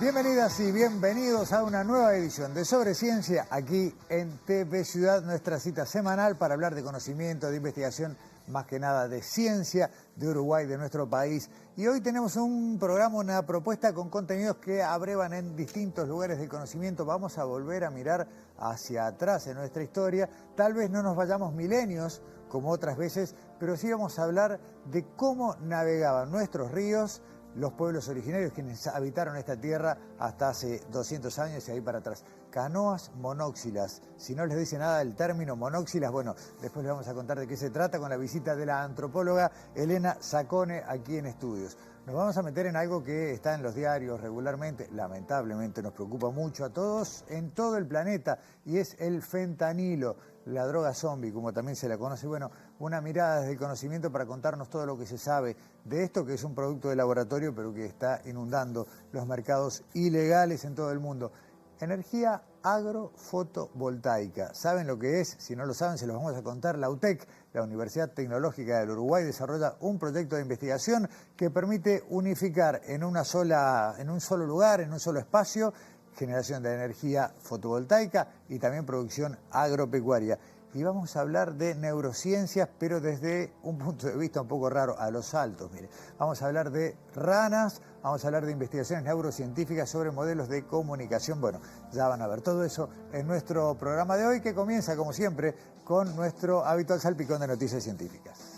Bienvenidas y bienvenidos a una nueva edición de Sobre Ciencia aquí en TV Ciudad, nuestra cita semanal para hablar de conocimiento, de investigación, más que nada de ciencia, de Uruguay, de nuestro país. Y hoy tenemos un programa, una propuesta con contenidos que abrevan en distintos lugares del conocimiento. Vamos a volver a mirar hacia atrás en nuestra historia. Tal vez no nos vayamos milenios como otras veces, pero sí vamos a hablar de cómo navegaban nuestros ríos los pueblos originarios, quienes habitaron esta tierra hasta hace 200 años y ahí para atrás. Canoas monóxilas. Si no les dice nada el término monóxilas, bueno, después les vamos a contar de qué se trata con la visita de la antropóloga Elena Zacone aquí en estudios. Nos vamos a meter en algo que está en los diarios regularmente, lamentablemente nos preocupa mucho a todos en todo el planeta, y es el fentanilo, la droga zombie, como también se la conoce. Bueno, una mirada desde el conocimiento para contarnos todo lo que se sabe de esto, que es un producto de laboratorio, pero que está inundando los mercados ilegales en todo el mundo. Energía agrofotovoltaica. ¿Saben lo que es? Si no lo saben, se los vamos a contar. La UTEC, la Universidad Tecnológica del Uruguay, desarrolla un proyecto de investigación que permite unificar en un solo lugar, en un solo espacio, generación de energía fotovoltaica y también producción agropecuaria. Y vamos a hablar de neurociencias, pero desde un punto de vista un poco raro, a los saltos. Mire, vamos a hablar de ranas, vamos a hablar de investigaciones neurocientíficas sobre modelos de comunicación. Bueno, ya van a ver todo eso en nuestro programa de hoy, que comienza, como siempre, con nuestro habitual salpicón de noticias científicas.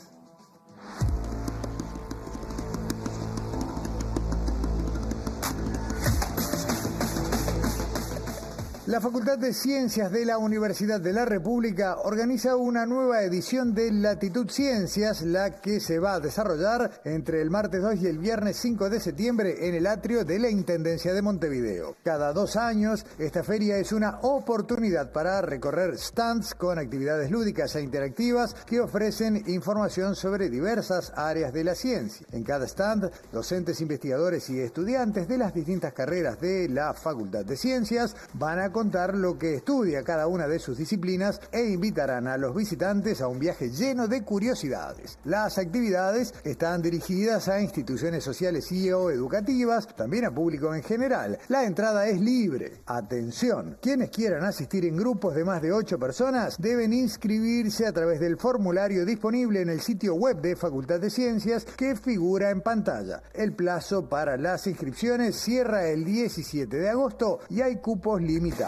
La Facultad de Ciencias de la Universidad de la República organiza una nueva edición de Latitud Ciencias, la que se va a desarrollar entre el martes 2 y el viernes 5 de septiembre en el atrio de la Intendencia de Montevideo. Cada 2 años, esta feria es una oportunidad para recorrer stands con actividades lúdicas e interactivas que ofrecen información sobre diversas áreas de la ciencia. En cada stand, docentes, investigadores y estudiantes de las distintas carreras de la Facultad de Ciencias van a contar lo que estudia cada una de sus disciplinas e invitarán a los visitantes a un viaje lleno de curiosidades. Las actividades están dirigidas a instituciones sociales y o educativas, también a público en general. La entrada es libre. Atención, quienes quieran asistir en grupos de más de 8 personas deben inscribirse a través del formulario disponible en el sitio web de Facultad de Ciencias que figura en pantalla. El plazo para las inscripciones cierra el 17 de agosto y hay cupos limitados.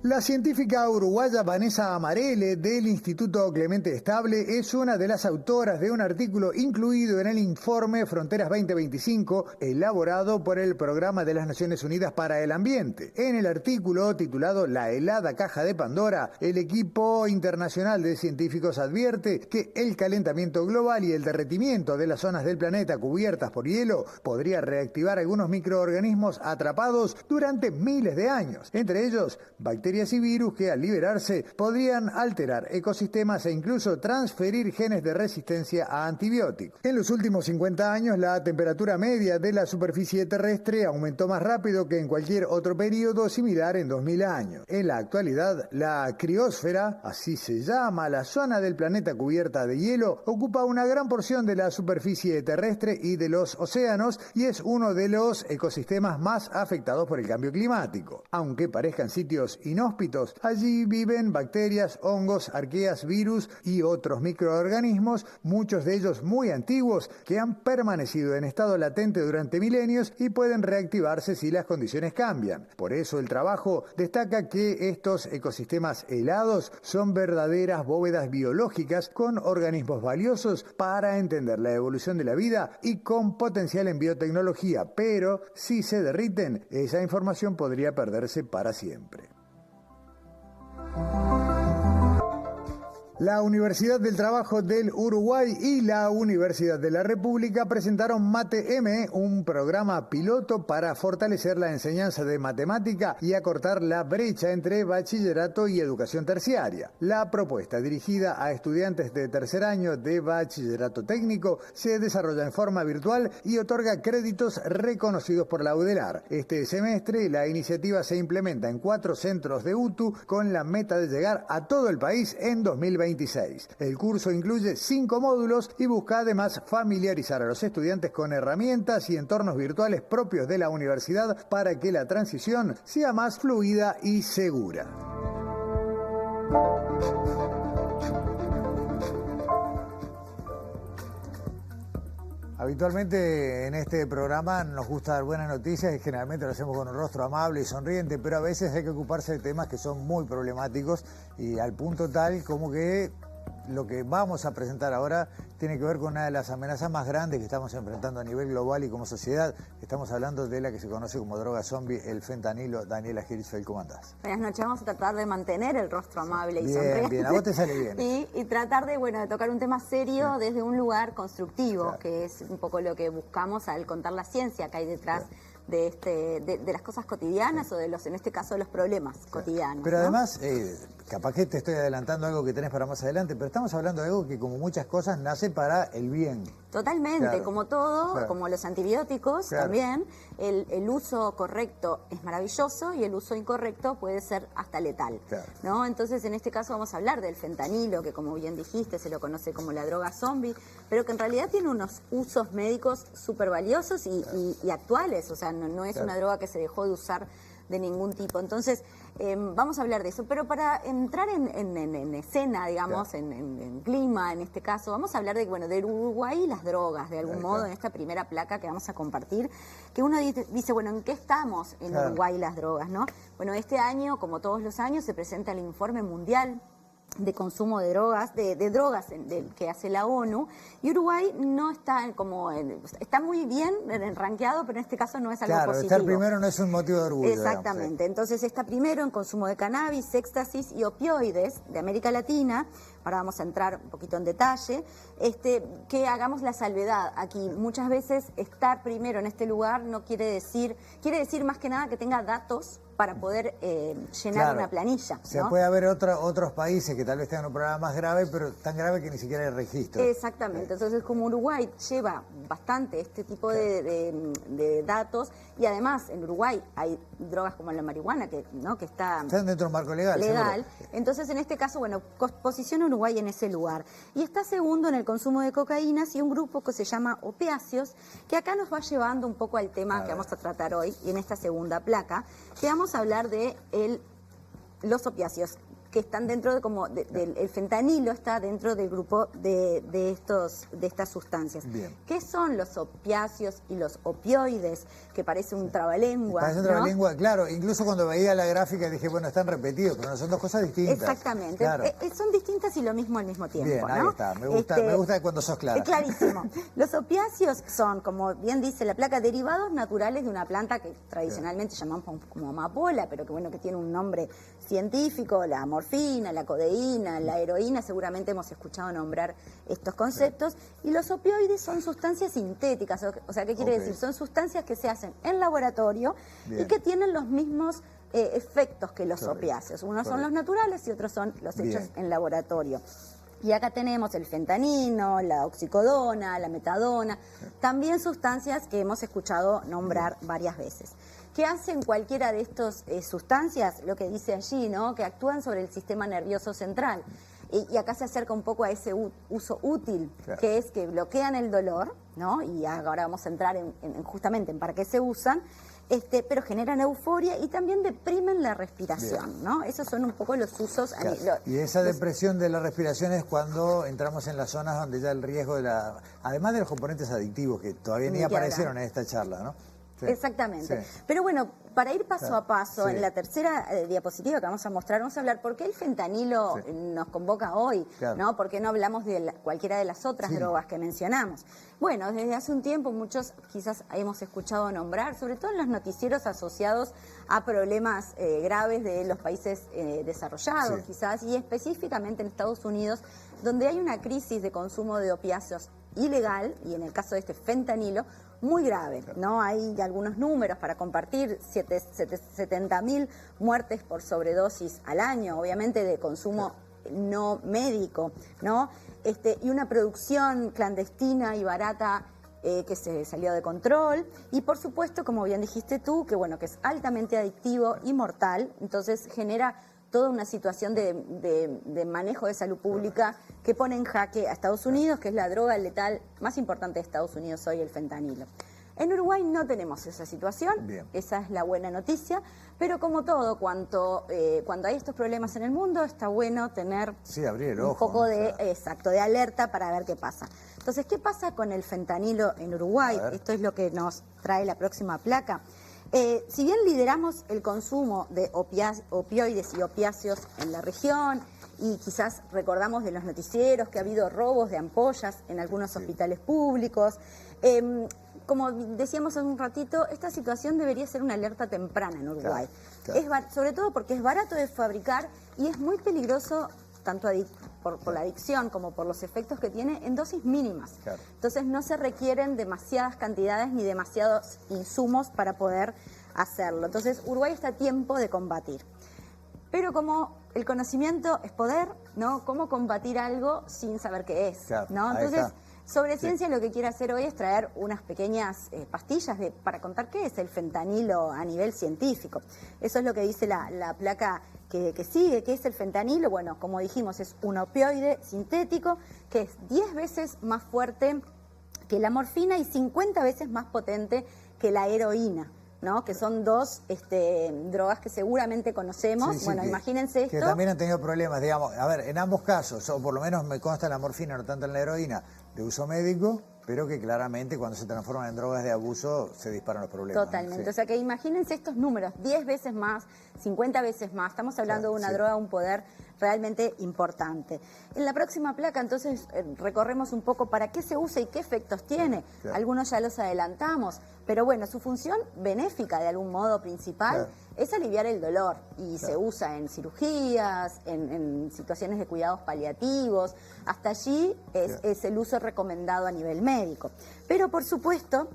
La científica uruguaya Vanessa Amarele del Instituto Clemente Estable es una de las autoras de un artículo incluido en el informe Fronteras 2025 elaborado por el Programa de las Naciones Unidas para el Ambiente. En el artículo titulado La helada caja de Pandora, el equipo internacional de científicos advierte que el calentamiento global y el derretimiento de las zonas del planeta cubiertas por hielo podría reactivar algunos microorganismos atrapados durante miles de años, entre ellos bacterias y virus que al liberarse podrían alterar ecosistemas e incluso transferir genes de resistencia a antibióticos. En los últimos 50 años la temperatura media de la superficie terrestre aumentó más rápido que en cualquier otro periodo similar en 2000 años. En la actualidad, la criósfera, así se llama la zona del planeta cubierta de hielo, ocupa una gran porción de la superficie terrestre y de los océanos y es uno de los ecosistemas más afectados por el cambio climático. Aunque parezcan sitios inhóspitos, allí viven bacterias, hongos, arqueas, virus y otros microorganismos, muchos de ellos muy antiguos, que han permanecido en estado latente durante milenios y pueden reactivarse si las condiciones cambian. Por eso el trabajo destaca que estos ecosistemas helados son verdaderas bóvedas biológicas con organismos valiosos para entender la evolución de la vida y con potencial en biotecnología, pero si se derriten, esa información podría perderse para siempre. La Universidad del Trabajo del Uruguay y la Universidad de la República presentaron Mate-M, un programa piloto para fortalecer la enseñanza de matemática y acortar la brecha entre bachillerato y educación terciaria. La propuesta, dirigida a estudiantes de tercer año de bachillerato técnico, se desarrolla en forma virtual y otorga créditos reconocidos por la UDELAR. Este semestre, la iniciativa se implementa en 4 centros de UTU con la meta de llegar a todo el país en 2020. 2026. El curso incluye 5 módulos y busca además familiarizar a los estudiantes con herramientas y entornos virtuales propios de la universidad para que la transición sea más fluida y segura. Habitualmente en este programa nos gusta dar buenas noticias y generalmente lo hacemos con un rostro amable y sonriente, pero a veces hay que ocuparse de temas que son muy problemáticos y al punto tal como que lo que vamos a presentar ahora tiene que ver con una de las amenazas más grandes que estamos enfrentando a nivel global y como sociedad. Estamos hablando de la que se conoce como droga zombie, el fentanilo. Daniela Hirschfeld, ¿cómo andás? Buenas noches, vamos a tratar de mantener el rostro amable y bien, sonriente. Bien, a vos te sale bien. Y tratar de tocar un tema serio desde un lugar constructivo, claro, que es un poco lo que buscamos al contar la ciencia que hay detrás, claro, de las cosas cotidianas, claro, o de los, en este caso, de los problemas, claro, cotidianos. Pero ¿no? además, capaz que te estoy adelantando algo que tenés para más adelante, pero estamos hablando de algo que, como muchas cosas, nace para el bien. Totalmente, claro, como todo, claro, como los antibióticos, claro, también, el uso correcto es maravilloso y el uso incorrecto puede ser hasta letal, claro, ¿no? Entonces, en este caso vamos a hablar del fentanilo, que como bien dijiste, se lo conoce como la droga zombie, pero que en realidad tiene unos usos médicos súper valiosos claro, y actuales, o sea, no es claro, una droga que se dejó de usar de ningún tipo. Entonces, vamos a hablar de eso. Pero para entrar en escena, digamos, claro, en clima, en este caso, vamos a hablar de Uruguay y las drogas, de algún modo, en esta primera placa que vamos a compartir, que uno dice, bueno, ¿en qué estamos en claro, Uruguay y las drogas, no? Bueno, este año, como todos los años, se presenta el informe mundial de consumo de drogas, que hace la ONU, y Uruguay no está está muy bien rankeado, pero en este caso no es algo claro, positivo. Estar primero no es un motivo de orgullo. Exactamente, digamos, sí. Entonces está primero en consumo de cannabis, éxtasis y opioides de América Latina. Ahora vamos a entrar un poquito en detalle, que hagamos la salvedad aquí. Muchas veces estar primero en este lugar no quiere decir más que nada que tenga datos para poder llenar claro, una planilla, ¿no? Se puede haber otros países que tal vez tengan un problema más grave, pero tan grave que ni siquiera hay registro. Exactamente, entonces como Uruguay lleva bastante este tipo claro, de datos, y además en Uruguay hay drogas como la marihuana que están dentro del marco legal. Entonces en este caso, posiciona Uruguay en ese lugar. Y está segundo en el consumo de cocaínas y un grupo que se llama opiáceos, que acá nos va llevando un poco al tema que vamos a tratar hoy y en esta segunda placa, que vamos a hablar de los opiáceos, que están dentro el fentanilo está dentro del grupo de estas sustancias. Bien. ¿Qué son los opiáceos y los opioides? Que parece un trabalengua. Parece un trabalengua, ¿no? Claro. Incluso cuando veía la gráfica dije, bueno, están repetidos, pero no son dos cosas distintas. Exactamente. Claro. Son distintas y lo mismo al mismo tiempo. Bien, ahí ¿no? está. Me gusta cuando sos clara. Clarísimo. Los opiáceos son, como bien dice la placa, derivados naturales de una planta que tradicionalmente llamamos como amapola, pero que tiene un nombre científico, la morfina, la codeína, la heroína, seguramente hemos escuchado nombrar estos conceptos, sí. Y los opioides son sustancias sintéticas, o sea, ¿qué quiere decir? Son sustancias que se hacen en laboratorio. Bien. Y que tienen los mismos efectos que los opiáceos. Unos son los naturales y otros son los hechos en laboratorio. Y acá tenemos el fentanilo, la oxicodona, la metadona, también sustancias que hemos escuchado nombrar varias veces. ¿Qué hacen cualquiera de estas sustancias? Lo que dice allí, ¿no? Que actúan sobre el sistema nervioso central. Y acá se acerca un poco a ese uso útil, claro, que es que bloquean el dolor, ¿no? Y ahora vamos a entrar justamente en para qué se usan, pero generan euforia y también deprimen la respiración, bien, ¿no? Esos son un poco los usos. Claro. Y esa depresión de la respiración es cuando entramos en las zonas donde ya el riesgo además de los componentes adictivos que todavía ni aparecieron en esta charla, ¿no? Sí. Exactamente. Sí. Pero bueno, para ir paso a paso, sí, en la tercera diapositiva que vamos a hablar por qué el fentanilo nos convoca hoy, claro, ¿no? ¿Por qué no hablamos de cualquiera de las otras drogas que mencionamos? Bueno, desde hace un tiempo muchos quizás hemos escuchado nombrar, sobre todo en los noticieros asociados a problemas graves de los países desarrollados, quizás, y específicamente en Estados Unidos, donde hay una crisis de consumo de opiáceos ilegal, y en el caso de este fentanilo, muy grave, ¿no? Hay algunos números para compartir, 70.000 muertes por sobredosis al año, obviamente de consumo no médico, ¿no? Y una producción clandestina y barata que se salió de control, y por supuesto, como bien dijiste tú, que es altamente adictivo y mortal, entonces genera toda una situación de manejo de salud pública que pone en jaque a Estados Unidos, que es la droga letal más importante de Estados Unidos hoy, el fentanilo. En Uruguay no tenemos esa situación, Bien. Esa es la buena noticia, pero como todo, cuando hay estos problemas en el mundo, está bueno tener abrir el un ojo, poco de, claro. exacto, de alerta para ver qué pasa. Entonces, ¿qué pasa con el fentanilo en Uruguay? Esto es lo que nos trae la próxima placa. Si bien lideramos el consumo de opioides y opiáceos en la región, y quizás recordamos de los noticieros que ha habido robos de ampollas en algunos hospitales públicos, como decíamos hace un ratito, esta situación debería ser una alerta temprana en Uruguay. Claro. Sobre todo porque es barato de fabricar y es muy peligroso tanto por la adicción como por los efectos que tiene en dosis mínimas. Claro. Entonces no se requieren demasiadas cantidades ni demasiados insumos para poder hacerlo. Entonces Uruguay está a tiempo de combatir. Pero como el conocimiento es poder, ¿no? ¿Cómo combatir algo sin saber qué es? Claro, ¿no? ahí Entonces, está. sobre ciencia lo que quiero hacer hoy es traer unas pequeñas pastillas para contar qué es el fentanilo a nivel científico. Eso es lo que dice la placa que sigue. ¿Qué es el fentanilo? Bueno, como dijimos, es un opioide sintético que es 10 veces más fuerte que la morfina y 50 veces más potente que la heroína, ¿no? Que son dos drogas que seguramente conocemos. Bueno, imagínense esto. Que también han tenido problemas, digamos, a ver, en ambos casos, o por lo menos me consta la morfina, no tanto en la heroína, de uso médico, pero que claramente cuando se transforman en drogas de abuso se disparan los problemas. Totalmente, Sí. o sea que imagínense estos números, 10 veces más, 50 veces más, estamos hablando de una droga, un poder realmente importante. En la próxima placa entonces recorremos un poco para qué se usa y qué efectos tiene. Claro. Algunos ya los adelantamos, pero bueno, su función benéfica de algún modo principal es aliviar el dolor y se usa en cirugías, en situaciones de cuidados paliativos, hasta allí es el uso recomendado a nivel médico. Pero por supuesto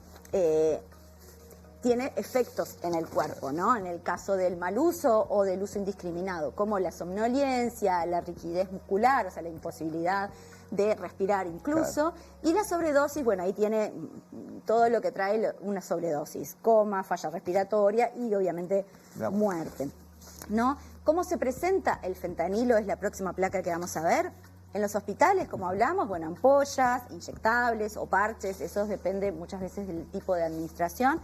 tiene efectos en el cuerpo, ¿no? En el caso del mal uso o del uso indiscriminado, como la somnolencia, la rigidez muscular, o sea, la imposibilidad de respirar incluso, y la sobredosis, bueno, ahí tiene todo lo que trae una sobredosis, coma, falla respiratoria y obviamente muerte, ¿no? ¿Cómo se presenta el fentanilo? Es la próxima placa que vamos a ver. En los hospitales, como hablamos, bueno, ampollas, inyectables o parches, eso depende muchas veces del tipo de administración.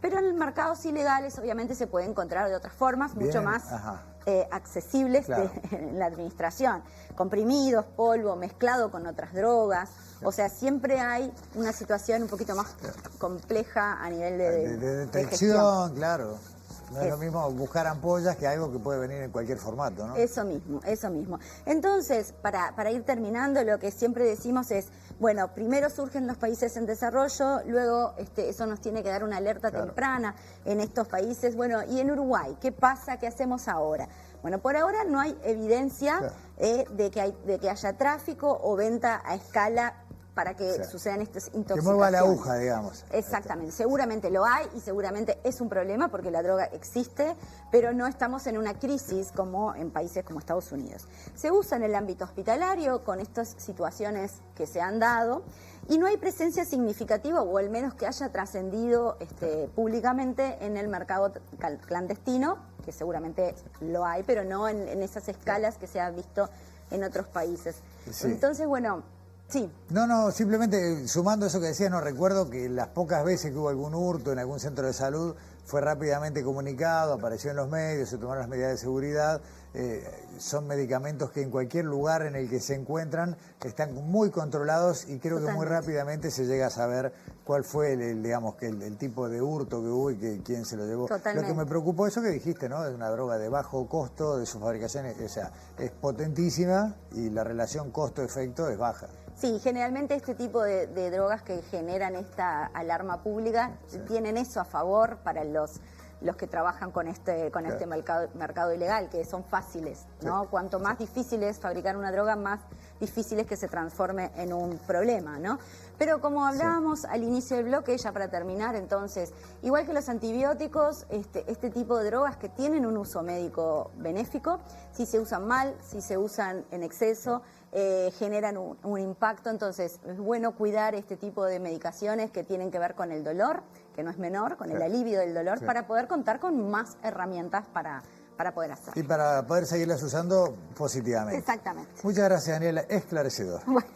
Pero en mercados ilegales obviamente se puede encontrar de otras formas mucho más accesibles en la administración. Comprimidos, polvo, mezclado con otras drogas. O sea, siempre hay una situación un poquito más compleja a nivel de detección, claro. No es lo mismo buscar ampollas que algo que puede venir en cualquier formato, ¿no? Eso mismo, eso mismo. Entonces, para ir terminando, lo que siempre decimos es, bueno, primero surgen los países en desarrollo, luego eso nos tiene que dar una alerta temprana en estos países. Bueno, y en Uruguay, ¿qué pasa? ¿Qué hacemos ahora? Bueno, por ahora no hay evidencia de que haya tráfico o venta a escala para que sucedan estas intoxicaciones. Que mueva la aguja, digamos. Exactamente, seguramente lo hay y seguramente es un problema porque la droga existe, pero no estamos en una crisis como en países como Estados Unidos. Se usa en el ámbito hospitalario con estas situaciones que se han dado y no hay presencia significativa, o al menos que haya trascendido públicamente en el mercado clandestino, que seguramente lo hay, pero no en esas escalas que se han visto en otros países. Entonces, bueno... Sí. No, simplemente sumando eso que decía, no recuerdo que las pocas veces que hubo algún hurto en algún centro de salud fue rápidamente comunicado, apareció en los medios, se tomaron las medidas de seguridad. Son medicamentos que en cualquier lugar en el que se encuentran están muy controlados y creo que muy rápidamente se llega a saber cuál fue el tipo de hurto que hubo y quién se lo llevó. Lo que me preocupó eso que dijiste, ¿no? Es una droga de bajo costo, de su fabricación, o sea, es potentísima y la relación costo-efecto es baja. Sí, generalmente este tipo de drogas que generan esta alarma pública tienen eso a favor para los que trabajan con este mercado ilegal, que son fáciles, ¿no? Cuanto más difícil es fabricar una droga, más difícil es que se transforme en un problema, ¿no? Pero como hablábamos al inicio del bloque, ya para terminar, entonces, igual que los antibióticos, este tipo de drogas que tienen un uso médico benéfico, si se usan mal, si se usan en exceso, generan un impacto. Entonces es bueno cuidar este tipo de medicaciones que tienen que ver con el dolor, que no es menor, con el alivio del dolor, para poder contar con más herramientas para para poder hacerlo. Y para poder seguirlas usando positivamente. Exactamente. Muchas gracias, Daniela. Esclarecedor. Bueno.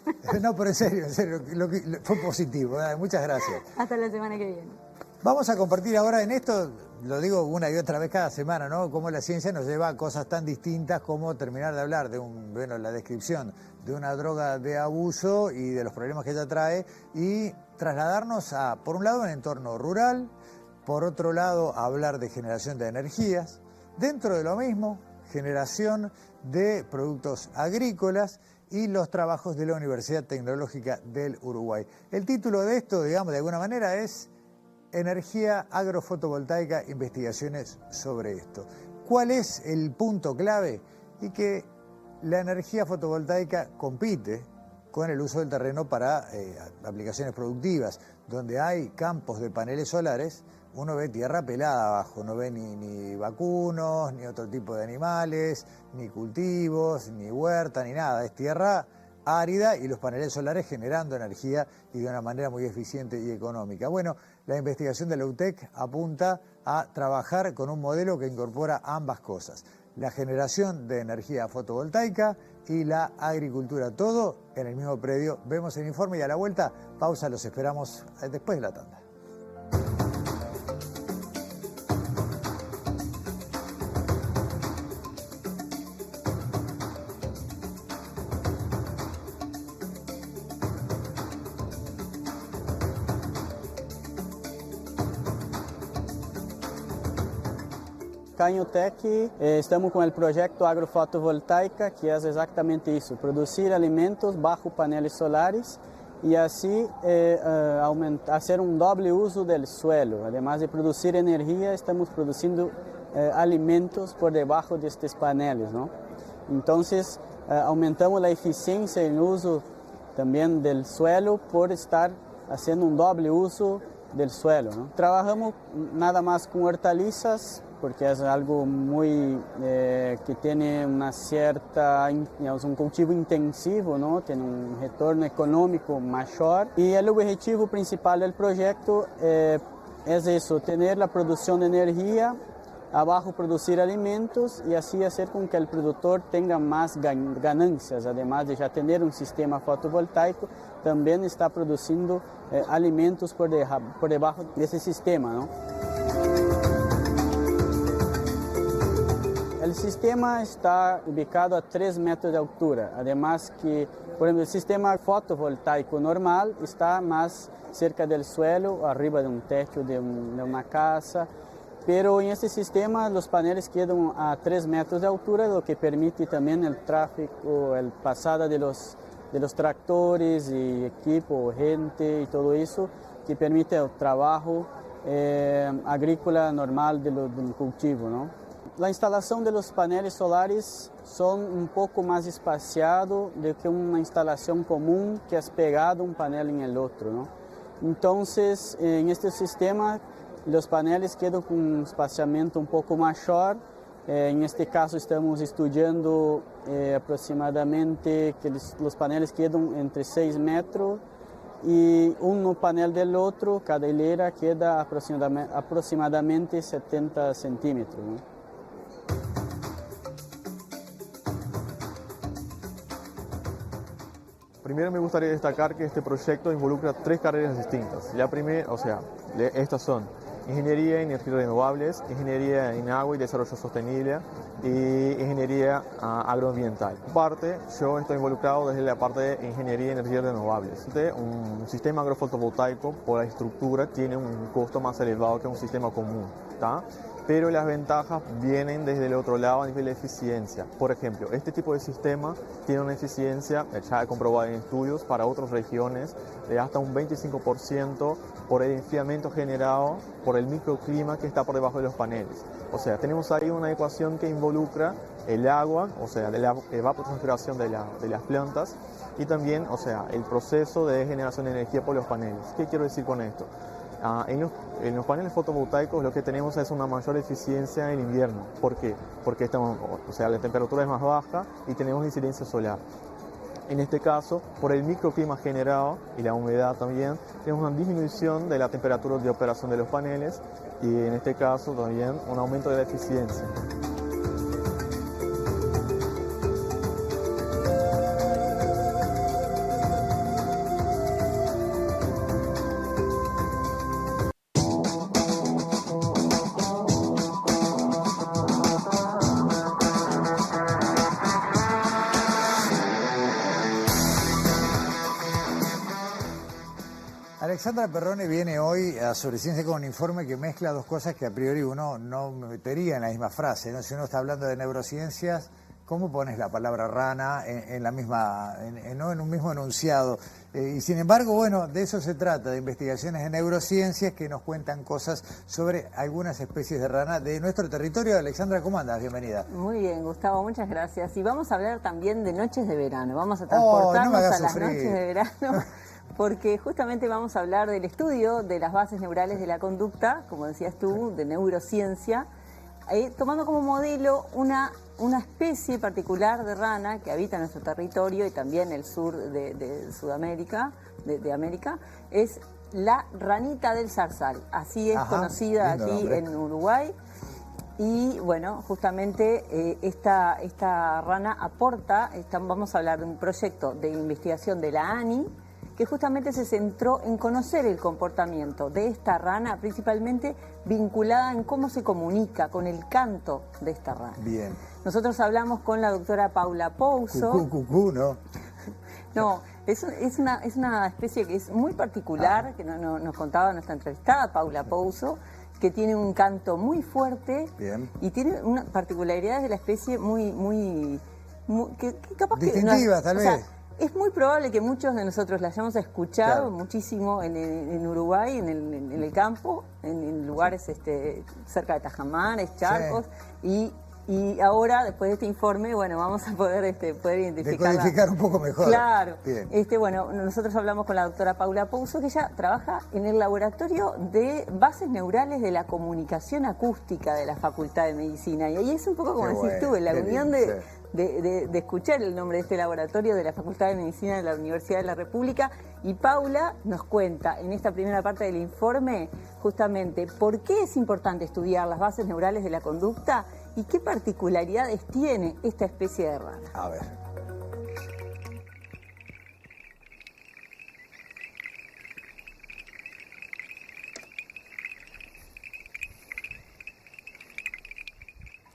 No, pero en serio, fue positivo. Muchas gracias. Hasta la semana que viene. Vamos a compartir ahora en esto, lo digo una y otra vez cada semana, ¿no? Cómo la ciencia nos lleva a cosas tan distintas como terminar de hablar de la descripción de una droga de abuso y de los problemas que ella trae y trasladarnos a, por un lado, un entorno rural, por otro lado, hablar de generación de energías, dentro de lo mismo, generación de productos agrícolas y los trabajos de la Universidad Tecnológica del Uruguay. El título de esto, digamos, de alguna manera es Energía agrofotovoltaica, investigaciones sobre esto. ¿Cuál es el punto clave? Y que la energía fotovoltaica compite con el uso del terreno para aplicaciones productivas, donde hay campos de paneles solares. Uno ve tierra pelada abajo, no ve ni vacunos, ni otro tipo de animales, ni cultivos, ni huerta, ni nada. Es tierra árida y los paneles solares generando energía y de una manera muy eficiente y económica. Bueno, la investigación de la UTEC apunta a trabajar con un modelo que incorpora ambas cosas, la generación de energía fotovoltaica y la agricultura, todo en el mismo predio. Vemos el informe y a la vuelta, pausa, los esperamos después de la tanda. Cá em UTEC, estamos com o projeto Agrofotovoltaica, que é exatamente isso, produzir alimentos bajo paneles solares e assim fazer doble uso do suelo. Además de produzir energia, estamos produzindo alimentos por debaixo destes paneles, ¿no? Então, aumentamos a eficiência no uso também do suelo por estar fazendo doble uso do suelo, ¿no? Trabajamos nada mais com hortalizas, porque é algo muito que tem uma certa, digamos, cultivo intensivo, não? Tem retorno econômico maior e o objetivo principal do projeto é isso, ter a produção de energia, abaixo produzir alimentos e assim fazer com que o produtor tenha mais ganâncias, además de já ter sistema fotovoltaico, também está produzindo alimentos por debaixo desse sistema, não? O sistema está ubicado a 3 metros de altura, además que, por exemplo, o sistema fotovoltaico normal está mais cerca do suelo, arriba de techo de uma casa, pero en este sistema los paneles quedan a 3 metros de altura, lo que permite también el tráfico, el pasada de los tractores y equipo, gente y todo eso, que permite el trabajo agrícola normal del cultivo, ¿no? La instalación de los paneles solares son un poco más espaciado do que una instalación común que es pegado un panel en el otro, ¿no? Entonces, en este sistema, los paneles quedan con un espaciamiento un poco mayor. En este caso, estamos estudiando aproximadamente que los paneles quedan entre 6 metros y un panel del otro, cada hilera queda aproximadamente 70 centímetros, ¿no? Primero me gustaría destacar que este proyecto involucra 3 carreras distintas. La primera, estas son Ingeniería en Energías Renovables, Ingeniería en Agua y Desarrollo Sostenible y Ingeniería Agroambiental. Aparte, yo estoy involucrado desde la parte de Ingeniería en Energías Renovables. Un sistema agrofotovoltaico, por la estructura, tiene un costo más elevado que un sistema común, ¿tá? Pero las ventajas vienen desde el otro lado a nivel de eficiencia. Por ejemplo, este tipo de sistema tiene una eficiencia, ya comprobada en estudios, para otras regiones de hasta un 25% por el enfriamiento generado por el microclima que está por debajo de los paneles. O sea, tenemos ahí una ecuación que involucra el agua, o sea, de la evapotranspiración de las plantas y también, o sea, el proceso de generación de energía por los paneles. ¿Qué quiero decir con esto? En los paneles fotovoltaicos lo que tenemos es una mayor eficiencia en invierno. ¿Por qué? Porque la temperatura es más baja y tenemos incidencia solar. En este caso, por el microclima generado y la humedad también, tenemos una disminución de la temperatura de operación de los paneles y en este caso también un aumento de la eficiencia. Alexandra Perrone viene hoy a Sobre Ciencia con un informe que mezcla dos cosas que a priori uno no metería en la misma frase, ¿no? Si uno está hablando de neurociencias, ¿cómo pones la palabra rana en la misma, no en un mismo enunciado? Y sin embargo, bueno, de eso se trata, de investigaciones de neurociencias que nos cuentan cosas sobre algunas especies de rana de nuestro territorio. Alexandra, ¿cómo andas? Bienvenida. Muy bien, Gustavo, muchas gracias. Y vamos a hablar también de noches de verano. Vamos a transportarnos a las noches de verano, porque justamente vamos a hablar del estudio de las bases neurales de la conducta, como decías tú, de neurociencia, tomando como modelo una especie particular de rana que habita en nuestro territorio y también el sur de Sudamérica, de América, es la ranita del zarzal. Así es conocida aquí en Uruguay. Y bueno, justamente esta rana aporta, vamos a hablar de un proyecto de investigación de la ANI, que justamente se centró en conocer el comportamiento de esta rana, principalmente vinculada en cómo se comunica con el canto de esta rana. Bien. Nosotros hablamos con la doctora Paula Pouso. ¿No? No, es una especie que es muy particular, que nos contaba nuestra entrevistada, Paula Pouso, que tiene un canto muy fuerte. Bien. Y tiene una particularidad de la especie muy que capaz distintiva, que tal vez. Es muy probable que muchos de nosotros la hayamos escuchado muchísimo en Uruguay, en el campo, en lugares cerca de tajamares, charcos, y ahora, después de este informe, bueno, vamos a poder identificarla. Decodificar un poco mejor. Claro. Bien. Bueno, nosotros hablamos con la doctora Paula Pouso, que ella trabaja en el laboratorio de bases neurales de la comunicación acústica de la Facultad de Medicina. Y ahí es un poco como decís tú, en la unión de escuchar el nombre de este laboratorio de la Facultad de Medicina de la Universidad de la República. Y Paula nos cuenta en esta primera parte del informe justamente por qué es importante estudiar las bases neurales de la conducta y qué particularidades tiene esta especie de rana. A ver.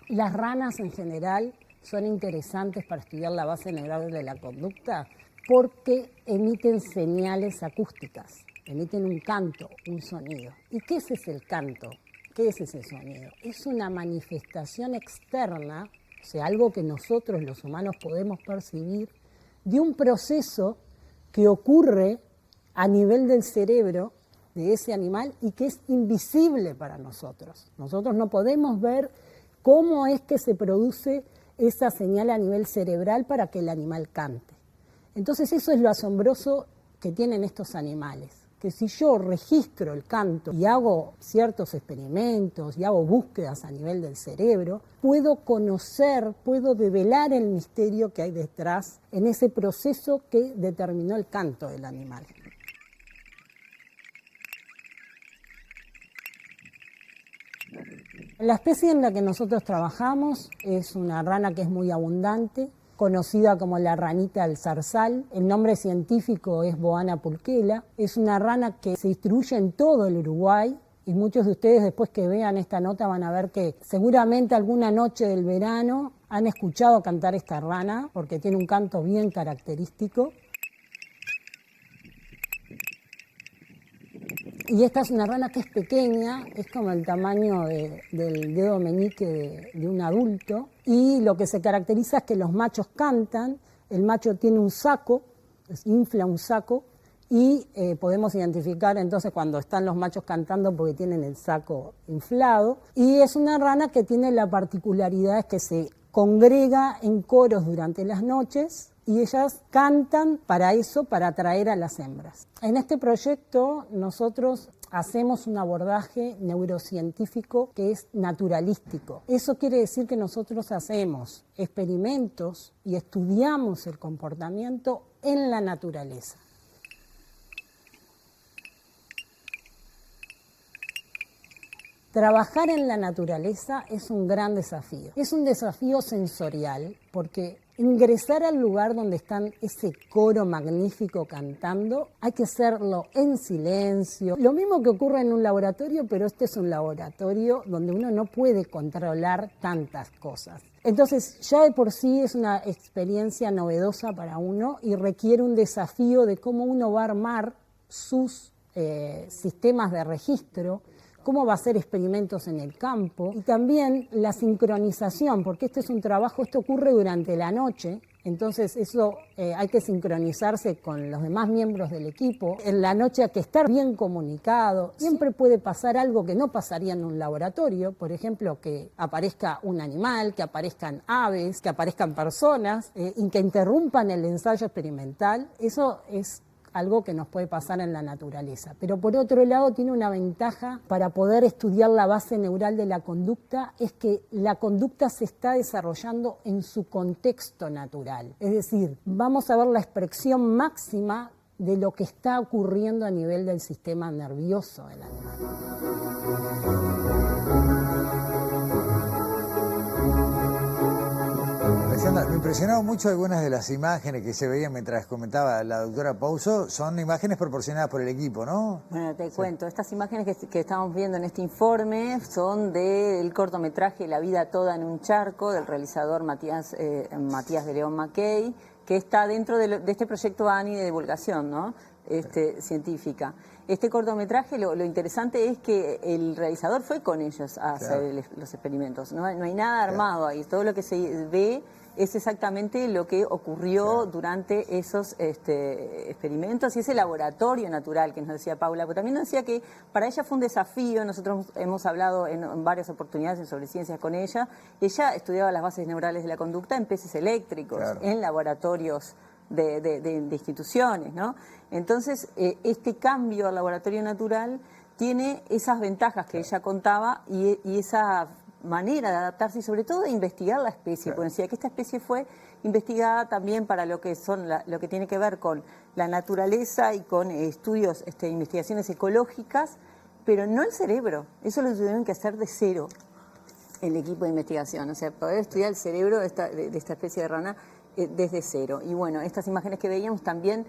Las ranas en general son interesantes para estudiar la base neural de la conducta porque emiten señales acústicas, emiten un canto, un sonido. ¿Y qué es ese canto? ¿Qué es ese sonido? Es una manifestación externa, o sea, algo que nosotros los humanos podemos percibir, de un proceso que ocurre a nivel del cerebro de ese animal y que es invisible para nosotros. Nosotros no podemos ver cómo es que se produce esa señal a nivel cerebral para que el animal cante. Entonces eso es lo asombroso que tienen estos animales, que si yo registro el canto y hago ciertos experimentos y hago búsquedas a nivel del cerebro, puedo conocer, puedo develar el misterio que hay detrás en ese proceso que determinó el canto del animal. La especie en la que nosotros trabajamos es una rana que es muy abundante, conocida como la ranita del zarzal. El nombre científico es Boana pulquela. Es una rana que se distribuye en todo el Uruguay y muchos de ustedes después que vean esta nota van a ver que seguramente alguna noche del verano han escuchado cantar esta rana porque tiene un canto bien característico. Y esta es una rana que es pequeña, es como el tamaño del dedo meñique de un adulto. Y lo que se caracteriza es que los machos cantan, el macho tiene un saco, infla un saco, y podemos identificar entonces cuando están los machos cantando porque tienen el saco inflado. Y es una rana que tiene la particularidad es que se congrega en coros durante las noches, y ellas cantan para eso, para atraer a las hembras. En este proyecto nosotros hacemos un abordaje neurocientífico que es naturalístico. Eso quiere decir que nosotros hacemos experimentos y estudiamos el comportamiento en la naturaleza. Trabajar en la naturaleza es un gran desafío. Es un desafío sensorial porque ingresar al lugar donde están ese coro magnífico cantando, hay que hacerlo en silencio. Lo mismo que ocurre en un laboratorio, pero este es un laboratorio donde uno no puede controlar tantas cosas. Entonces, ya de por sí es una experiencia novedosa para uno y requiere un desafío de cómo uno va a armar sus sistemas de registro, cómo va a hacer experimentos en el campo y también la sincronización, porque esto ocurre durante la noche, entonces eso hay que sincronizarse con los demás miembros del equipo. En la noche hay que estar bien comunicado. Siempre puede pasar algo que no pasaría en un laboratorio, por ejemplo, que aparezca un animal, que aparezcan aves, que aparezcan personas y que interrumpan el ensayo experimental. Eso es algo que nos puede pasar en la naturaleza. Pero por otro lado tiene una ventaja para poder estudiar la base neural de la conducta, es que la conducta se está desarrollando en su contexto natural. Es decir, vamos a ver la expresión máxima de lo que está ocurriendo a nivel del sistema nervioso del animal. Me impresionaron mucho algunas de las imágenes que se veían mientras comentaba la doctora Pouso. Son imágenes proporcionadas por el equipo, ¿no? Bueno, te cuento. Estas imágenes que estamos viendo en este informe son del cortometraje La vida toda en un charco, del realizador Matías de León Mackey, que está dentro de este proyecto ANI de divulgación, ¿no? Científica. Este cortometraje, lo interesante es que el realizador fue con ellos a hacer los experimentos. No hay nada armado ahí. Todo lo que se ve es exactamente lo que ocurrió durante esos experimentos y ese laboratorio natural que nos decía Paula. Pero también nos decía que para ella fue un desafío. Nosotros hemos hablado en varias oportunidades sobre ciencias con ella. Ella estudiaba las bases neurales de la conducta en peces eléctricos, en laboratorios de instituciones, ¿no? Entonces, este cambio al laboratorio natural tiene esas ventajas que ella contaba y esa manera de adaptarse y sobre todo de investigar la especie, porque decía que esta especie fue investigada también para lo que tiene que ver con la naturaleza y con estudios, investigaciones ecológicas, pero no el cerebro. Eso lo tuvieron que hacer de cero el equipo de investigación, o sea, poder estudiar el cerebro de esta especie de rana desde cero. Y bueno, estas imágenes que veíamos también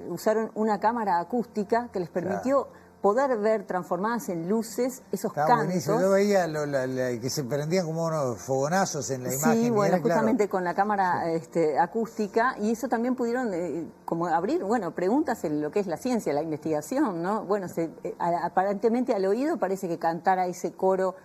usaron una cámara acústica que les permitió poder ver transformadas en luces esos cantos. Buenísimo. Yo veía que se prendían como unos fogonazos en la imagen. Sí, bueno, justamente con la cámara acústica, y eso también pudieron como abrir, preguntas en lo que es la ciencia, la investigación, ¿no? Bueno, aparentemente al oído parece que cantara ese coro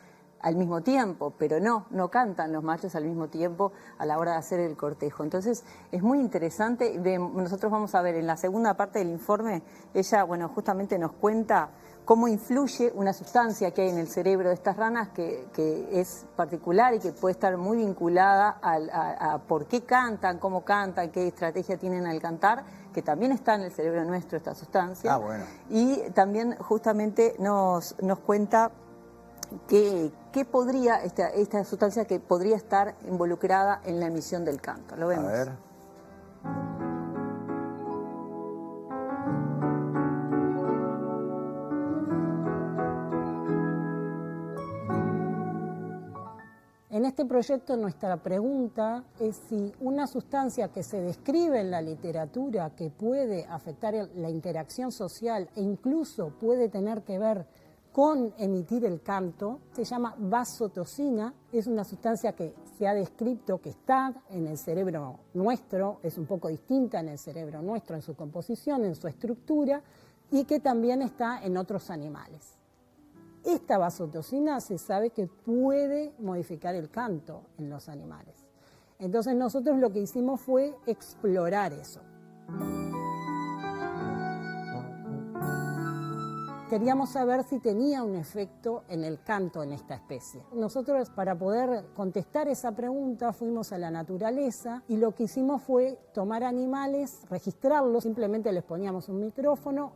al mismo tiempo, pero no cantan los machos al mismo tiempo a la hora de hacer el cortejo. Entonces es muy interesante. Nosotros vamos a ver en la segunda parte del informe, ella justamente nos cuenta cómo influye una sustancia que hay en el cerebro de estas ranas que es particular y que puede estar muy vinculada a por qué cantan, cómo cantan, qué estrategia tienen al cantar, que también está en el cerebro nuestro esta sustancia. Y también justamente nos cuenta qué podría, esta sustancia que podría estar involucrada en la emisión del canto. Lo vemos. A ver. En este proyecto nuestra pregunta es si una sustancia que se describe en la literatura que puede afectar la interacción social e incluso puede tener que ver con emitir el canto, se llama vasotocina, es una sustancia que se ha descrito que está en el cerebro nuestro, es un poco distinta en el cerebro nuestro, en su composición, en su estructura, y que también está en otros animales. Esta vasotocina se sabe que puede modificar el canto en los animales. Entonces nosotros lo que hicimos fue explorar eso. Queríamos saber si tenía un efecto en el canto en esta especie. Nosotros, para poder contestar esa pregunta, fuimos a la naturaleza y lo que hicimos fue tomar animales, registrarlos, simplemente les poníamos un micrófono,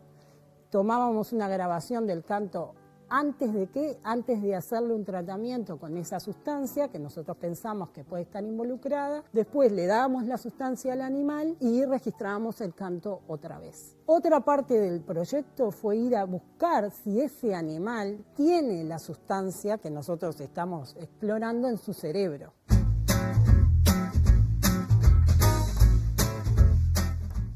tomábamos una grabación del canto antes de hacerle un tratamiento con esa sustancia que nosotros pensamos que puede estar involucrada. Después le dábamos la sustancia al animal y registrábamos el canto otra vez. Otra parte del proyecto fue ir a buscar si ese animal tiene la sustancia que nosotros estamos explorando en su cerebro.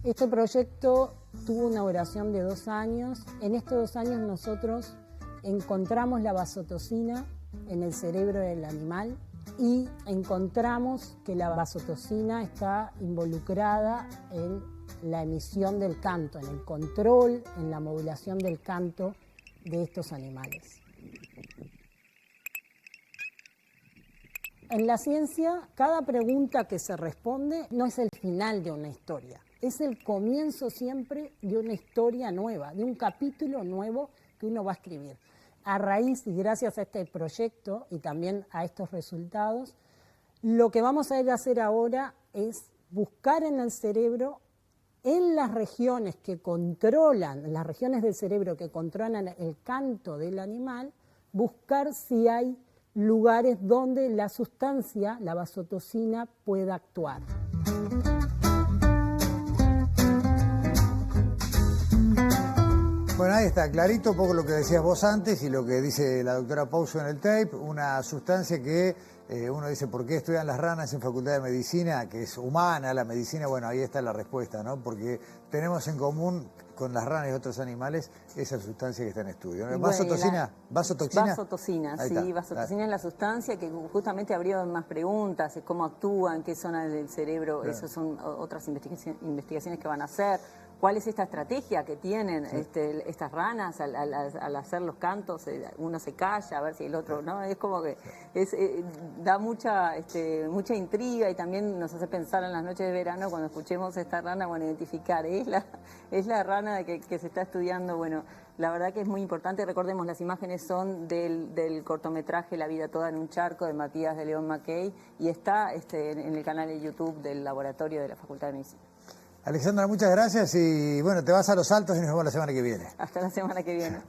Este proyecto tuvo una duración de 2 años. En estos 2 años nosotros encontramos la vasotocina en el cerebro del animal y encontramos que la vasotocina está involucrada en la emisión del canto, en el control, en la modulación del canto de estos animales. En la ciencia, cada pregunta que se responde no es el final de una historia, es el comienzo siempre de una historia nueva, de un capítulo nuevo que uno va a escribir. A raíz y gracias a este proyecto y también a estos resultados, lo que vamos a ir a hacer ahora es buscar en el cerebro, en las regiones que controlan, las regiones del cerebro que controlan el canto del animal, buscar si hay lugares donde la sustancia, la vasotoxina, pueda actuar. Bueno, ahí está, clarito un poco lo que decías vos antes y lo que dice la doctora Pouso en el tape, una sustancia que uno dice, ¿por qué estudian las ranas en Facultad de Medicina? Que es humana la medicina, bueno, ahí está la respuesta, ¿no? Porque tenemos en común con las ranas y otros animales esa sustancia que está en estudio. ¿No? ¿Vasotoxina? ¿Vasotoxina? Vasotoxina, sí, vasotoxina es la sustancia que justamente abrió más preguntas, cómo actúa, en qué zona del cerebro, claro. Esas son otras investigaciones que van a hacer. ¿Cuál es esta estrategia que tienen estas ranas al hacer los cantos? Uno se calla a ver si el otro, ¿no? Es como que da mucha intriga y también nos hace pensar en las noches de verano cuando escuchemos esta rana, bueno, identificar, es la rana que se está estudiando, bueno, la verdad que es muy importante. Recordemos, las imágenes son del cortometraje La vida toda en un charco de Matías de León Mackay y está en el canal de YouTube del laboratorio de la Facultad de Medicina. Alexandra, muchas gracias y bueno, te vas a Los Altos y nos vemos la semana que viene. Hasta la semana que viene.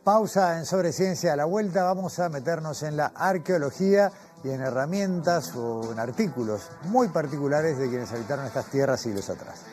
Pausa en Sobre Ciencia. A la vuelta vamos a meternos en la arqueología y en herramientas o en artículos muy particulares de quienes habitaron estas tierras siglos atrás.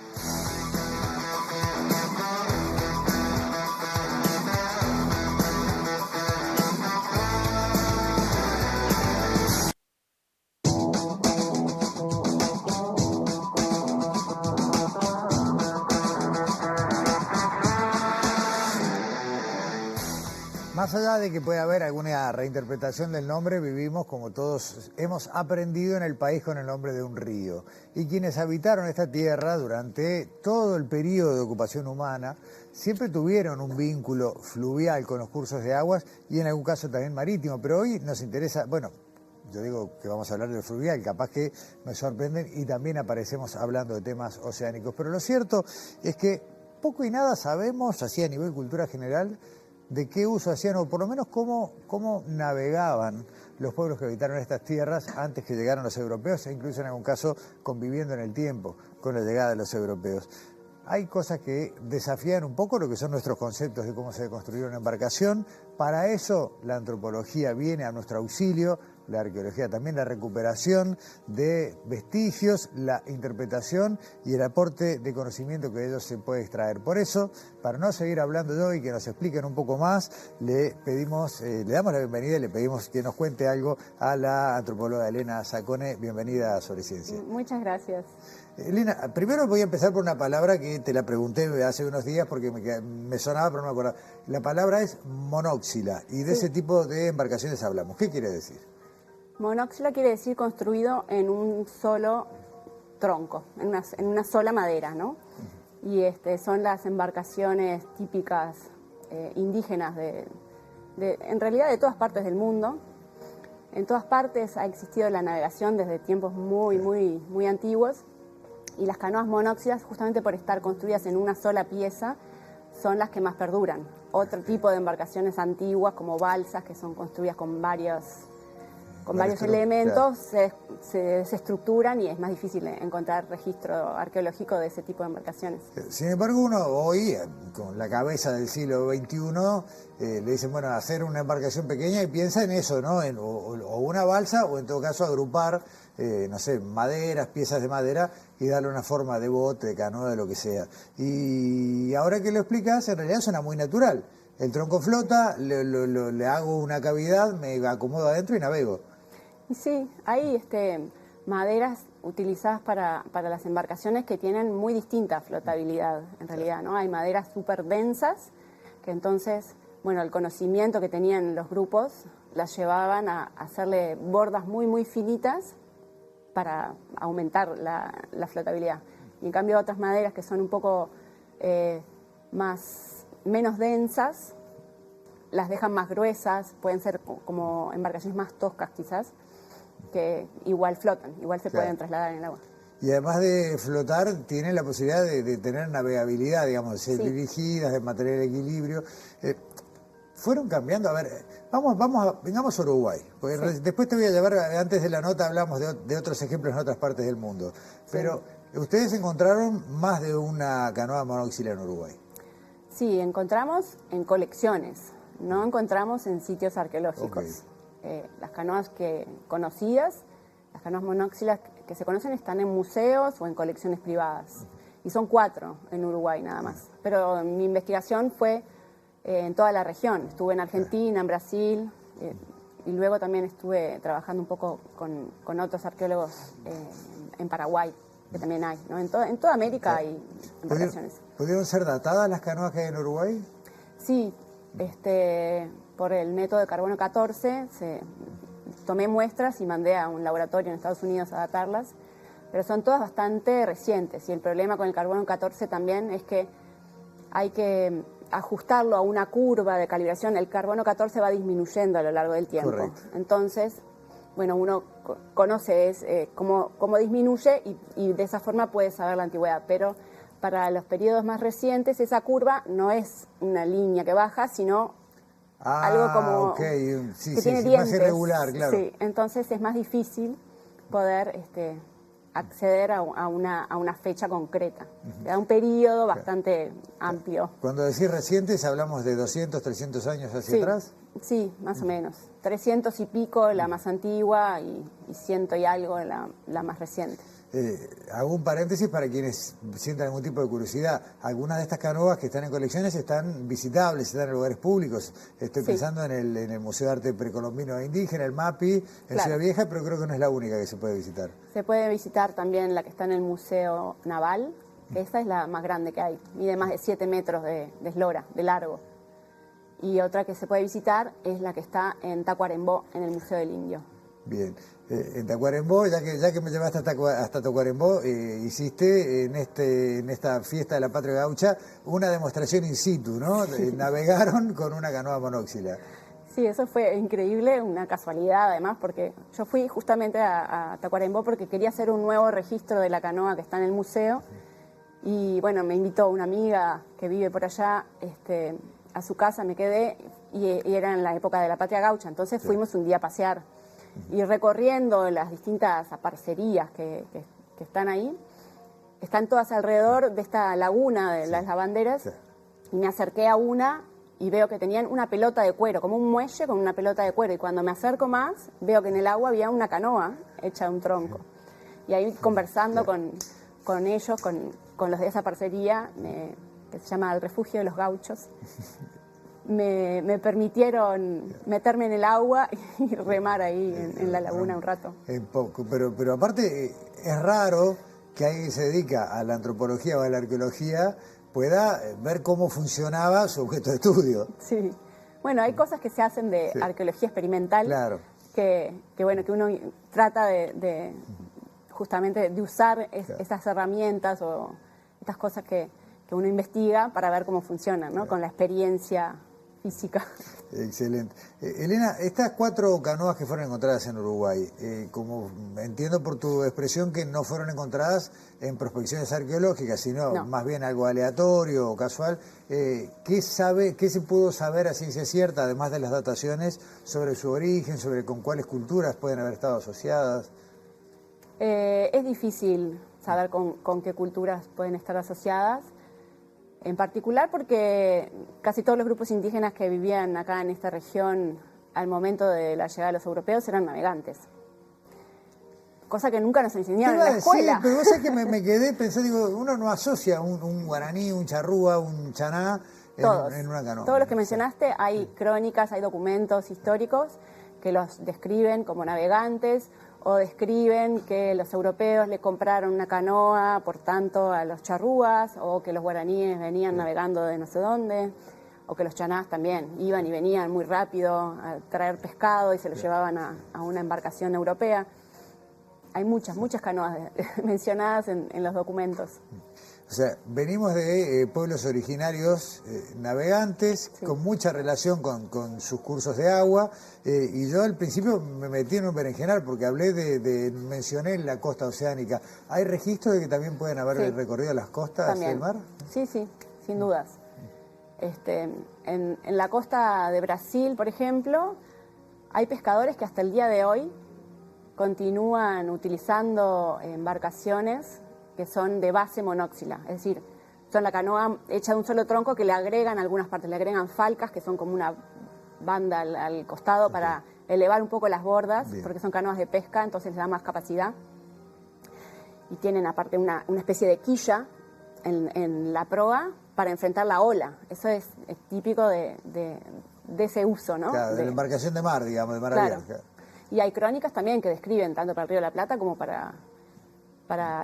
Más allá de que pueda haber alguna reinterpretación del nombre, vivimos, como todos hemos aprendido, en el país con el nombre de un río. Y quienes habitaron esta tierra durante todo el periodo de ocupación humana siempre tuvieron un vínculo fluvial con los cursos de aguas y en algún caso también marítimo. Pero hoy nos interesa, bueno, yo digo que vamos a hablar del fluvial, capaz que me sorprenden y también aparecemos hablando de temas oceánicos. Pero lo cierto es que poco y nada sabemos, así a nivel cultura general, de qué uso hacían, o por lo menos cómo navegaban los pueblos que habitaron estas tierras antes que llegaran los europeos, e incluso en algún caso conviviendo en el tiempo con la llegada de los europeos. Hay cosas que desafían un poco lo que son nuestros conceptos de cómo se construyó una embarcación. Para eso la antropología viene a nuestro auxilio, la arqueología también, la recuperación de vestigios, la interpretación y el aporte de conocimiento que de ellos se puede extraer. Por eso, para no seguir hablando yo y que nos expliquen un poco más, le damos la bienvenida y le pedimos que nos cuente algo a la antropóloga Elena Zacone. Bienvenida a Sobre Ciencia. Muchas gracias. Elena, primero voy a empezar por una palabra que te la pregunté hace unos días porque me sonaba pero no me acordaba. La palabra es monóxila y de ese tipo de embarcaciones hablamos. ¿Qué quiere decir? Monóxila quiere decir construido en un solo tronco, en una sola madera, ¿no? Y son las embarcaciones típicas indígenas en realidad de todas partes del mundo. En todas partes ha existido la navegación desde tiempos muy antiguos y las canoas monóxilas, justamente por estar construidas en una sola pieza, son las que más perduran. Otro tipo de embarcaciones antiguas como balsas, que son construidas con varios elementos, se desestructuran y es más difícil encontrar registro arqueológico de ese tipo de embarcaciones. Sin embargo, uno hoy, con la cabeza del siglo XXI, le dicen, bueno, hacer una embarcación pequeña y piensa en eso, ¿no? O una balsa o en todo caso agrupar, no sé, maderas, piezas de madera y darle una forma de bote, de canoa, de lo que sea. Y ahora que lo explicas, en realidad suena muy natural. El tronco flota, le hago una cavidad, me acomodo adentro y navego. Sí, hay maderas utilizadas para las embarcaciones que tienen muy distinta flotabilidad, en realidad, ¿no? Hay maderas súper densas, que entonces, bueno, el conocimiento que tenían los grupos las llevaban a hacerle bordas muy finitas para aumentar la flotabilidad. Y en cambio otras maderas que son un poco menos densas, las dejan más gruesas, pueden ser como embarcaciones más toscas quizás, que igual flotan, igual se pueden trasladar en el agua. Y además de flotar, tienen la posibilidad de tener navegabilidad, digamos, de ser dirigidas, de mantener el equilibrio. Fueron cambiando, a ver, vengamos a Uruguay, porque después te voy a llevar, antes de la nota hablamos de otros ejemplos en otras partes del mundo, pero ustedes encontraron más de una canoa monóxila en Uruguay. Sí, encontramos en colecciones, no encontramos en sitios arqueológicos. Las canoas conocidas, las canoas monóxilas que se conocen están en museos o en colecciones privadas. Y son 4 en Uruguay nada más. Pero mi investigación fue en toda la región. Estuve en Argentina, en Brasil, y luego también estuve trabajando un poco con otros arqueólogos en Paraguay, que también hay, ¿no? En toda América hay embarcaciones. ¿Pudieron ser datadas las canoas que hay en Uruguay? Sí, por el método de carbono 14 tomé muestras y mandé a un laboratorio en Estados Unidos a datarlas, pero son todas bastante recientes y el problema con el carbono 14 también es que hay que ajustarlo a una curva de calibración. El carbono 14 va disminuyendo a lo largo del tiempo. Correcto. Entonces, bueno, uno conoce cómo disminuye y de esa forma puede saber la antigüedad, pero para los periodos más recientes esa curva no es una línea que baja, sino algo como que tiene dientes. Más irregular, claro. Sí, entonces es más difícil poder acceder a una fecha concreta. Da un periodo bastante amplio. Cuando decís recientes, ¿hablamos de 200, 300 años hacia atrás? Sí, más o menos. 300 y pico la más antigua y 100 y algo la más reciente. Hago un paréntesis para quienes sientan algún tipo de curiosidad. Algunas de estas canoas que están en colecciones están visitables, están en lugares públicos. Estoy pensando en el Museo de Arte Precolombino e Indígena, el MAPI, en Ciudad Vieja, pero creo que no es la única que se puede visitar. Se puede visitar también la que está en el Museo Naval, que esta es la más grande que hay. Mide más de 7 metros de eslora, de largo. Y otra que se puede visitar es la que está en Tacuarembó, en el Museo del Indio. Bien. En Tacuarembó, ya que me llevaste hasta Tacuarembó, hiciste en esta fiesta de la Patria Gaucha una demostración in situ, ¿no? Navegaron con una canoa monóxila. Sí, eso fue increíble, una casualidad además, porque yo fui justamente a Tacuarembó porque quería hacer un nuevo registro de la canoa que está en el museo y bueno, me invitó una amiga que vive por allá a su casa, me quedé y era en la época de la Patria Gaucha, entonces fuimos un día a pasear. Y recorriendo las distintas parcerías que están ahí, están todas alrededor de esta laguna de las lavanderas, y me acerqué a una y veo que tenían una pelota de cuero, como un muelle con una pelota de cuero, y cuando me acerco más, veo que en el agua había una canoa hecha de un tronco. Y ahí conversando con ellos, con los de esa parcería, que se llama El Refugio de los Gauchos, me permitieron meterme en el agua y remar ahí en la laguna un rato. Pero aparte es raro que alguien que se dedica a la antropología o a la arqueología pueda ver cómo funcionaba su objeto de estudio. Sí. Bueno, hay cosas que se hacen de arqueología experimental que uno trata de justamente de usar esas herramientas o estas cosas que uno investiga para ver cómo funcionan, ¿no? Con la experiencia física. Excelente. Elena, estas 4 canoas que fueron encontradas en Uruguay, como entiendo por tu expresión que no fueron encontradas en prospecciones arqueológicas, sino más bien algo aleatorio o casual, ¿qué se pudo saber a ciencia cierta, además de las dataciones, sobre su origen, sobre con cuáles culturas pueden haber estado asociadas? Es difícil saber con qué culturas pueden estar asociadas. En particular porque casi todos los grupos indígenas que vivían acá en esta región al momento de la llegada de los europeos eran navegantes. Cosa que nunca nos enseñaron en la escuela. Sí, pero vos sabés que me quedé pensando, uno no asocia un guaraní, un charrúa, un chaná en una canoa. Todos los que mencionaste, hay crónicas, hay documentos históricos que los describen como navegantes o describen que los europeos le compraron una canoa, por tanto, a los charrúas, o que los guaraníes venían navegando de no sé dónde, o que los chanás también iban y venían muy rápido a traer pescado y se lo llevaban a una embarcación europea. hay muchas canoas mencionadas en los documentos. O sea, venimos de pueblos originarios navegantes, sí, con mucha relación con sus cursos de agua, y yo al principio me metí en un berenjenal porque mencioné la costa oceánica. ¿Hay registro de que también pueden haber recorrido las costas del mar? Sí, sin dudas. En la costa de Brasil, por ejemplo, hay pescadores que hasta el día de hoy continúan utilizando embarcaciones que son de base monóxila, es decir, son la canoa hecha de un solo tronco que le agregan algunas partes, le agregan falcas que son como una banda al costado para elevar un poco las bordas, porque son canoas de pesca, entonces les da más capacidad. Y tienen aparte una especie de quilla en la proa para enfrentar la ola. Eso es típico de ese uso, ¿no? Claro, de la embarcación de mar, digamos, de mar abierto. Y hay crónicas también que describen, tanto para el Río de la Plata como para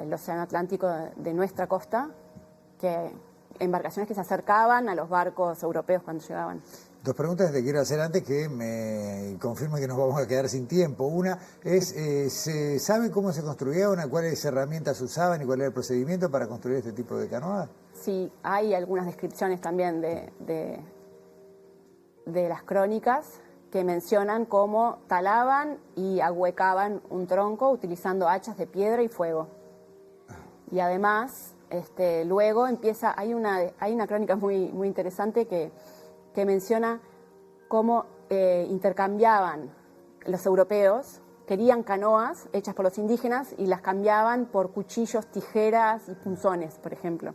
el Océano Atlántico de nuestra costa, que embarcaciones que se acercaban a los barcos europeos cuando llegaban. Dos preguntas que te quiero hacer antes que me confirman que nos vamos a quedar sin tiempo. Una es, ¿se sabe cómo se construía una? ¿Cuáles herramientas usaban y cuál era el procedimiento para construir este tipo de canoa? Sí, hay algunas descripciones también de las crónicas que mencionan cómo talaban y ahuecaban un tronco utilizando hachas de piedra y fuego. Y además, luego hay una crónica muy interesante que menciona cómo intercambiaban los europeos, querían canoas hechas por los indígenas y las cambiaban por cuchillos, tijeras y punzones, por ejemplo.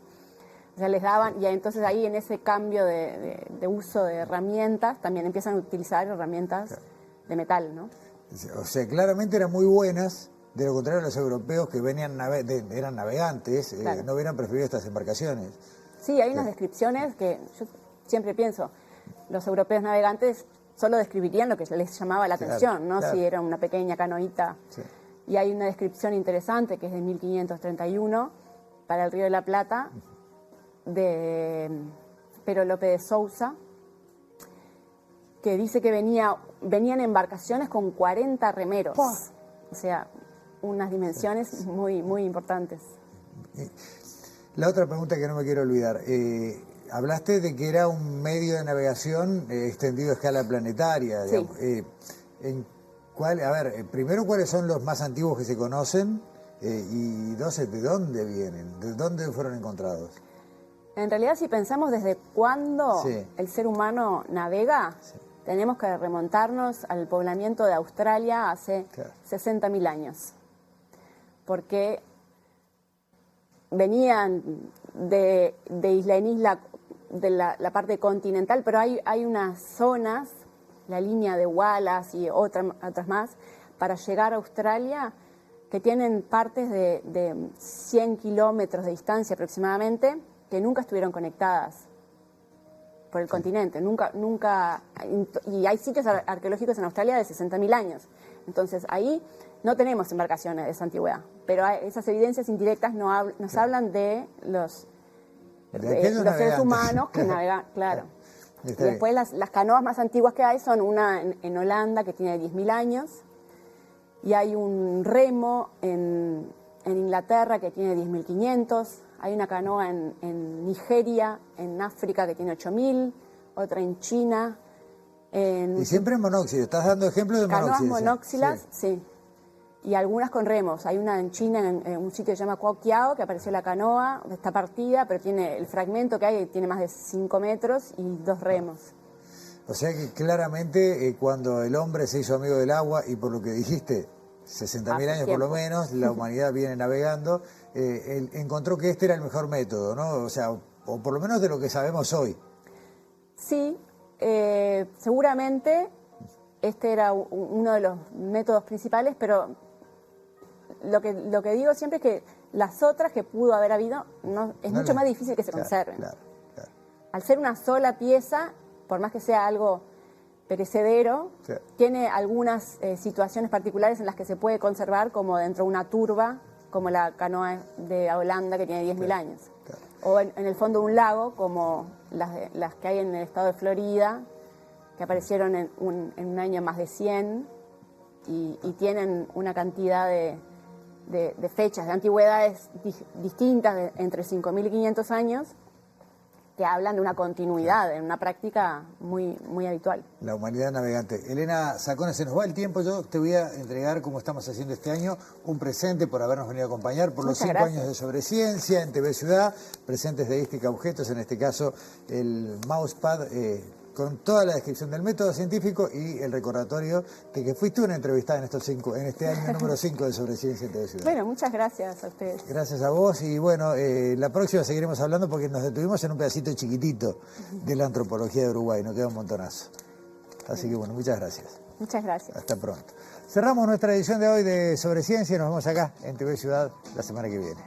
O sea, les daban, y entonces ahí en ese cambio de uso de herramientas también empiezan a utilizar herramientas de metal, ¿no? O sea, claramente eran muy buenas, de lo contrario los europeos que eran navegantes, claro, no hubieran preferido estas embarcaciones. Sí, hay unas descripciones que yo siempre pienso, los europeos navegantes solo describirían lo que les llamaba la atención, ¿no? Claro. Si era una pequeña canoita. Sí. Y hay una descripción interesante que es de 1531 para el Río de la Plata, de Pero López de Sousa, que dice que venían embarcaciones con 40 remeros. ¡Pah! O sea, unas dimensiones muy importantes. La otra pregunta que no me quiero olvidar. Hablaste de que era un medio de navegación extendido a escala planetaria. Sí. Primero, ¿cuáles son los más antiguos que se conocen? Y dos, ¿de dónde vienen? ¿De dónde fueron encontrados? En realidad, si pensamos desde cuándo el ser humano navega, tenemos que remontarnos al poblamiento de Australia hace 60.000 años. Porque venían de isla en isla, de la parte continental, pero hay unas zonas, la línea de Wallace y otras más, para llegar a Australia, que tienen partes de 100 kilómetros de distancia aproximadamente, que nunca estuvieron conectadas por el continente, nunca, y hay sitios arqueológicos en Australia de 60.000 años. Entonces ahí no tenemos embarcaciones de esa antigüedad, pero esas evidencias indirectas nos hablan de los seres humanos que navegan, claro. Y después las canoas más antiguas que hay son una en Holanda que tiene 10.000 años, y hay un remo en Inglaterra que tiene 10.500, hay una canoa en Nigeria, en África que tiene 8.000, otra en China. Y siempre en monóxido, estás dando ejemplos de canoas monóxido. Monóxilas, sí. Y algunas con remos. Hay una en China, en un sitio que se llama Kuoqiao, que apareció la canoa, está partida, pero tiene el fragmento que hay, tiene más de 5 metros y 2 remos. O sea que claramente cuando el hombre se hizo amigo del agua, y por lo que dijiste, 60.000 años por lo menos, la humanidad viene navegando, él encontró que este era el mejor método, ¿no? O sea, o por lo menos de lo que sabemos hoy. Sí, seguramente este era uno de los métodos principales, pero lo que digo siempre es que las otras que pudo haber habido es mucho más difícil que se conserven. Claro. Al ser una sola pieza, por más que sea algo perecedero, tiene algunas situaciones particulares en las que se puede conservar, como dentro de una turba, como la canoa de Holanda que tiene 10.000 años. O en el fondo de un lago, como las que hay en el estado de Florida, que aparecieron en un año más de 100 y tienen una cantidad de de fechas, de antigüedades distintas, entre 5.500 años, que hablan de una continuidad, en una práctica muy, muy habitual. La humanidad navegante. Elena Sacone, se nos va el tiempo. Yo te voy a entregar, como estamos haciendo este año, un presente por habernos venido a acompañar por los 5 años de Sobreciencia en TV Ciudad, presentes de Ística Objetos, en este caso el mousepad, con toda la descripción del método científico y el recordatorio de que fuiste una entrevistada en este año número 5 de Sobreciencia en TV Ciudad. Bueno, muchas gracias a ustedes. Gracias a vos y bueno, la próxima seguiremos hablando porque nos detuvimos en un pedacito chiquitito de la antropología de Uruguay, nos queda un montonazo. Así que bueno, muchas gracias. Muchas gracias. Hasta pronto. Cerramos nuestra edición de hoy de Sobreciencia y nos vemos acá en TV Ciudad la semana que viene.